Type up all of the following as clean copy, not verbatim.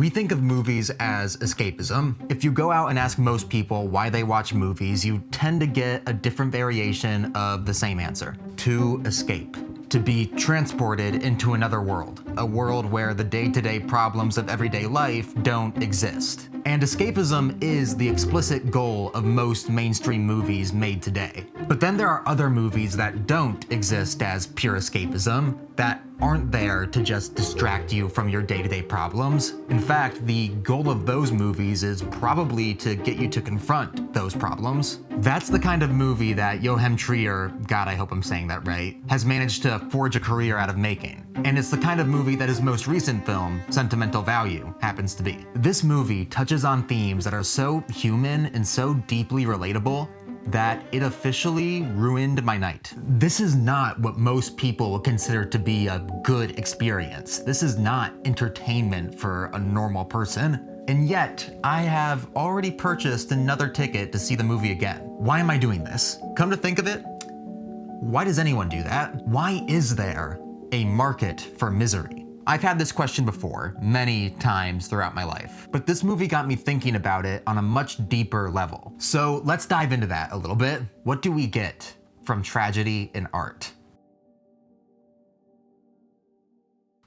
We think of movies as escapism. If you go out and ask most people why they watch movies, you tend to get a different variation of the same answer: to escape. To be transported into another world, a world where the day-to-day problems of everyday life don't exist. And escapism is the explicit goal of most mainstream movies made today. But then there are other movies that don't exist as pure escapism, that aren't there to just distract you from your day-to-day problems. In fact, the goal of those movies is probably to get you to confront those problems. That's the kind of movie that Joachim Trier, God, I hope I'm saying that right, has managed to forge a career out of making. And it's the kind of movie that his most recent film, Sentimental Value, happens to be. This movie touches on themes that are so human and so deeply relatable that it officially ruined my night. This is not what most people would consider to be a good experience. This is not entertainment for a normal person. And yet, I have already purchased another ticket to see the movie again. Why am I doing this? Come to think of it, why does anyone do that? Why is there a market for misery? I've had this question before, many times throughout my life, but this movie got me thinking about it on a much deeper level. So let's dive into that a little bit. What do we get from tragedy in art?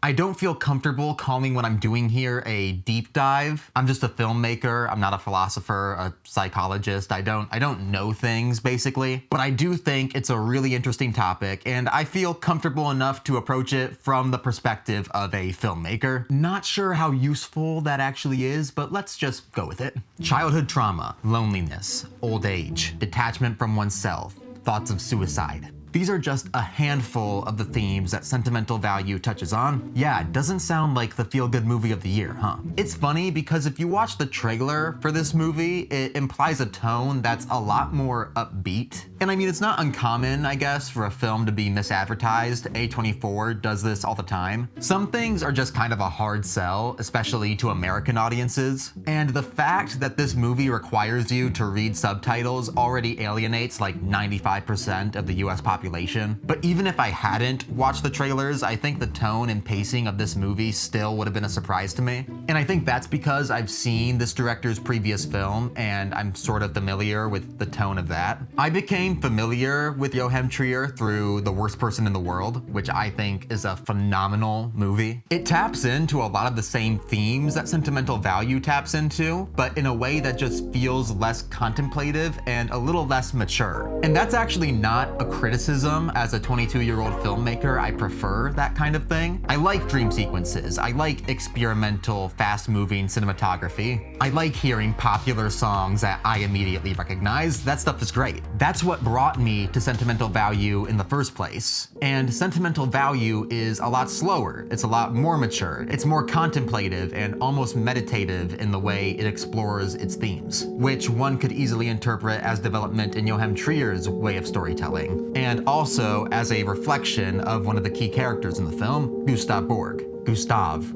I don't feel comfortable calling what I'm doing here a deep dive. I'm just a filmmaker. I'm not a philosopher, a psychologist. I don't know things, basically. But I do think it's a really interesting topic, and I feel comfortable enough to approach it from the perspective of a filmmaker. Not sure how useful that actually is, but let's just go with it. Childhood trauma, loneliness, old age, detachment from oneself, thoughts of suicide. These are just a handful of the themes that Sentimental Value touches on. Yeah, it doesn't sound like the feel-good movie of the year, huh? It's funny because if you watch the trailer for this movie, it implies a tone that's a lot more upbeat. And I mean, it's not uncommon, I guess, for a film to be misadvertised. A24 does this all the time. Some things are just kind of a hard sell, especially to American audiences. And the fact that this movie requires you to read subtitles already alienates like 95% of the US population. But even if I hadn't watched the trailers, I think the tone and pacing of this movie still would have been a surprise to me. And I think that's because I've seen this director's previous film and I'm sort of familiar with the tone of that. I became familiar with Joachim Trier through The Worst Person in the World, which I think is a phenomenal movie. It taps into a lot of the same themes that Sentimental Value taps into, but in a way that just feels less contemplative and a little less mature. And that's actually not a criticism. As a 22-year-old filmmaker, I prefer that kind of thing. I like dream sequences. I like experimental, fast-moving cinematography. I like hearing popular songs that I immediately recognize. That stuff is great. That's what brought me to Sentimental Value in the first place. And Sentimental Value is a lot slower. It's a lot more mature. It's more contemplative and almost meditative in the way it explores its themes, which one could easily interpret as development in Joachim Trier's way of storytelling. And also as a reflection of one of the key characters in the film, Gustav Borg. Gustav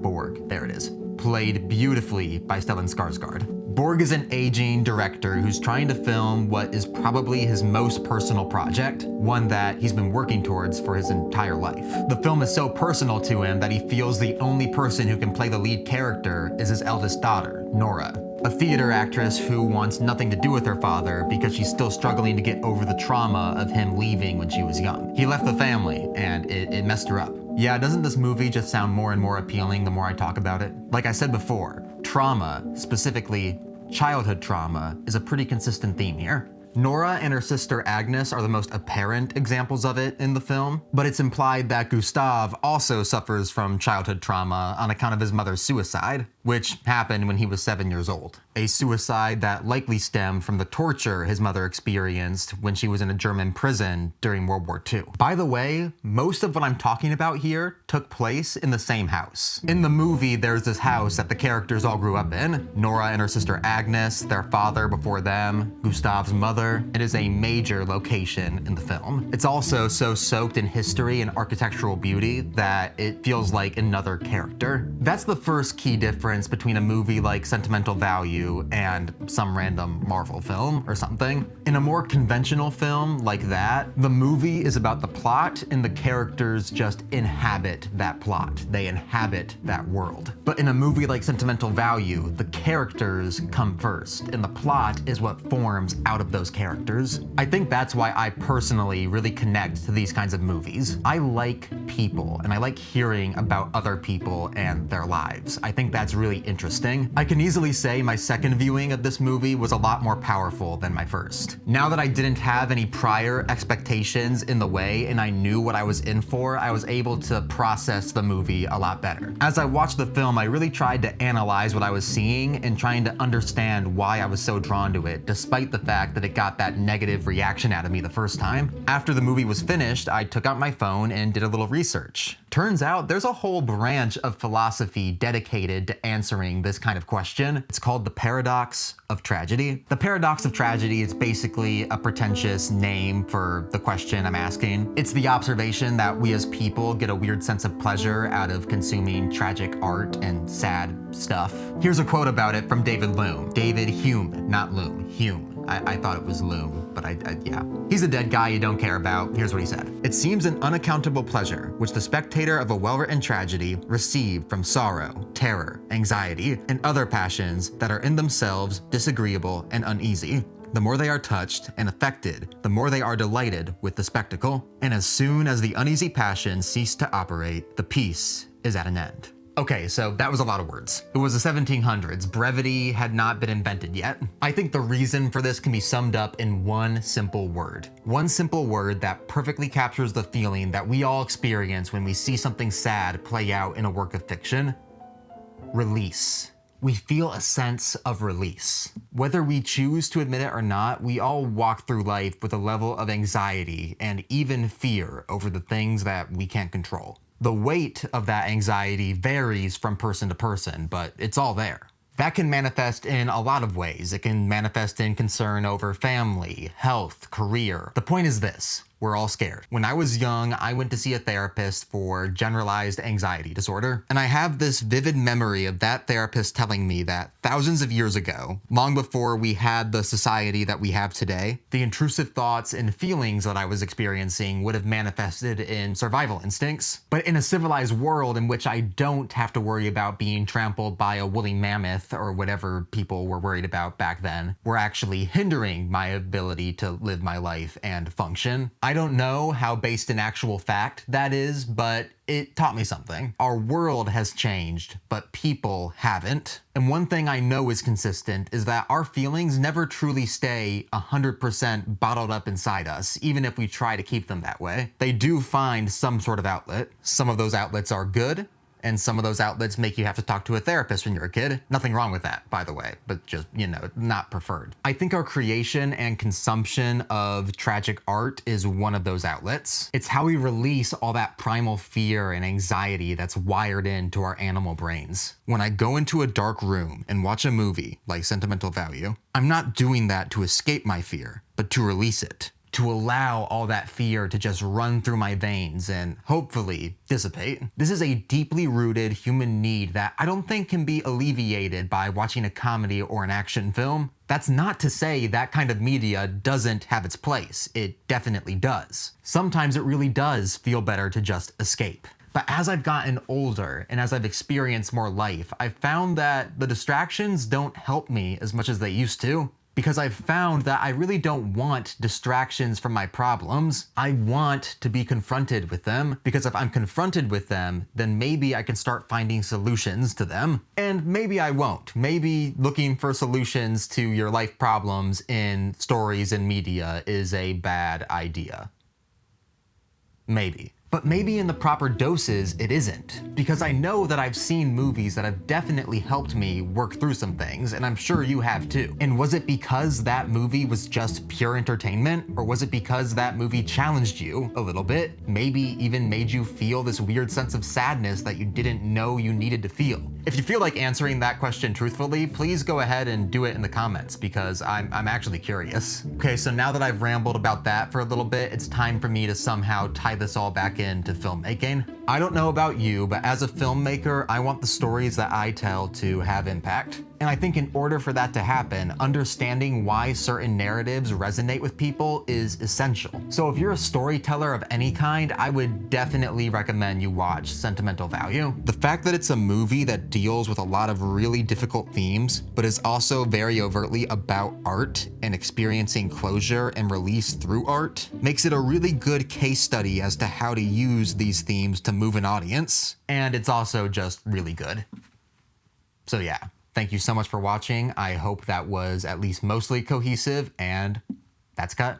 Borg, there it is. Played beautifully by Stellan Skarsgård. Borg is an aging director who's trying to film what is probably his most personal project, one that he's been working towards for his entire life. The film is so personal to him that he feels the only person who can play the lead character is his eldest daughter, Nora, a theater actress who wants nothing to do with her father because she's still struggling to get over the trauma of him leaving when she was young. He left the family and it messed her up. Yeah, doesn't this movie just sound more and more appealing the more I talk about it? Like I said before, trauma, specifically childhood trauma, is a pretty consistent theme here. Nora and her sister Agnes are the most apparent examples of it in the film, but it's implied that Gustav also suffers from childhood trauma on account of his mother's suicide, which happened when he was 7 years old. A suicide that likely stemmed from the torture his mother experienced when she was in a German prison during World War II. By the way, most of what I'm talking about here took place in the same house. In the movie, there's this house that the characters all grew up in. Nora and her sister Agnes, their father before them, Gustav's mother. It is a major location in the film. It's also so soaked in history and architectural beauty that it feels like another character. That's the first key difference difference between a movie like Sentimental Value and some random Marvel film or something. In a more conventional film like that, the movie is about the plot and the characters just inhabit that plot. They inhabit that world. But in a movie like Sentimental Value, the characters come first, and the plot is what forms out of those characters. I think that's why I personally really connect to these kinds of movies. I like people, and I like hearing about other people and their lives. I think that's really interesting. I can easily say my second viewing of this movie was a lot more powerful than my first. Now that I didn't have any prior expectations in the way and I knew what I was in for, I was able to process the movie a lot better. As I watched the film, I really tried to analyze what I was seeing and trying to understand why I was so drawn to it, despite the fact that it got that negative reaction out of me the first time. After the movie was finished, I took out my phone and did a little research. Turns out there's a whole branch of philosophy dedicated to answering this kind of question. It's called the paradox of tragedy. The paradox of tragedy is basically a pretentious name for the question I'm asking. It's the observation that we as people get a weird sense of pleasure out of consuming tragic art and sad stuff. Here's a quote about it from David Hume. David Hume, not Loom, Hume. I thought it was Loom, but yeah. He's a dead guy you don't care about. Here's what he said. "It seems an unaccountable pleasure which the spectator of a well-written tragedy received from sorrow, terror, anxiety, and other passions that are in themselves disagreeable and uneasy. The more they are touched and affected, the more they are delighted with the spectacle. And as soon as the uneasy passions cease to operate, the piece is at an end." Okay, so that was a lot of words. It was the 1700s. Brevity had not been invented yet. I think the reason for this can be summed up in one simple word. One simple word that perfectly captures the feeling that we all experience when we see something sad play out in a work of fiction. Release. We feel a sense of release. Whether we choose to admit it or not, we all walk through life with a level of anxiety and even fear over the things that we can't control. The weight of that anxiety varies from person to person, but it's all there. That can manifest in a lot of ways. It can manifest in concern over family, health, career. The point is this. We're all scared. When I was young, I went to see a therapist for generalized anxiety disorder. And I have this vivid memory of that therapist telling me that thousands of years ago, long before we had the society that we have today, the intrusive thoughts and feelings that I was experiencing would have manifested in survival instincts. But in a civilized world in which I don't have to worry about being trampled by a woolly mammoth or whatever people were worried about back then, we're actually hindering my ability to live my life and function. I don't know how based in actual fact that is, but it taught me something. Our world has changed, but people haven't. And one thing I know is consistent is that our feelings never truly stay 100% bottled up inside us, even if we try to keep them that way. They do find some sort of outlet. Some of those outlets are good, and some of those outlets make you have to talk to a therapist when you're a kid. Nothing wrong with that, by the way, but just, not preferred. I think our creation and consumption of tragic art is one of those outlets. It's how we release all that primal fear and anxiety that's wired into our animal brains. When I go into a dark room and watch a movie like Sentimental Value, I'm not doing that to escape my fear, but to release it. To allow all that fear to just run through my veins and hopefully dissipate. This is a deeply rooted human need that I don't think can be alleviated by watching a comedy or an action film. That's not to say that kind of media doesn't have its place. It definitely does. Sometimes it really does feel better to just escape. But as I've gotten older and as I've experienced more life, I've found that the distractions don't help me as much as they used to. Because I've found that I really don't want distractions from my problems. I want to be confronted with them, because if I'm confronted with them, then maybe I can start finding solutions to them. And maybe I won't. Maybe looking for solutions to your life problems in stories and media is a bad idea. Maybe. But maybe in the proper doses, it isn't. Because I know that I've seen movies that have definitely helped me work through some things, and I'm sure you have too. And was it because that movie was just pure entertainment? Or was it because that movie challenged you a little bit? Maybe even made you feel this weird sense of sadness that you didn't know you needed to feel? If you feel like answering that question truthfully, please go ahead and do it in the comments, because I'm actually curious. Okay, so now that I've rambled about that for a little bit, it's time for me to somehow tie this all back into filmmaking. I don't know about you, but as a filmmaker, I want the stories that I tell to have impact. And I think in order for that to happen, understanding why certain narratives resonate with people is essential. So if you're a storyteller of any kind, I would definitely recommend you watch Sentimental Value. The fact that it's a movie that deals with a lot of really difficult themes, but is also very overtly about art and experiencing closure and release through art, makes it a really good case study as to how to use these themes to move an audience. And it's also just really good. So yeah, thank you so much for watching. I hope that was at least mostly cohesive, and that's cut.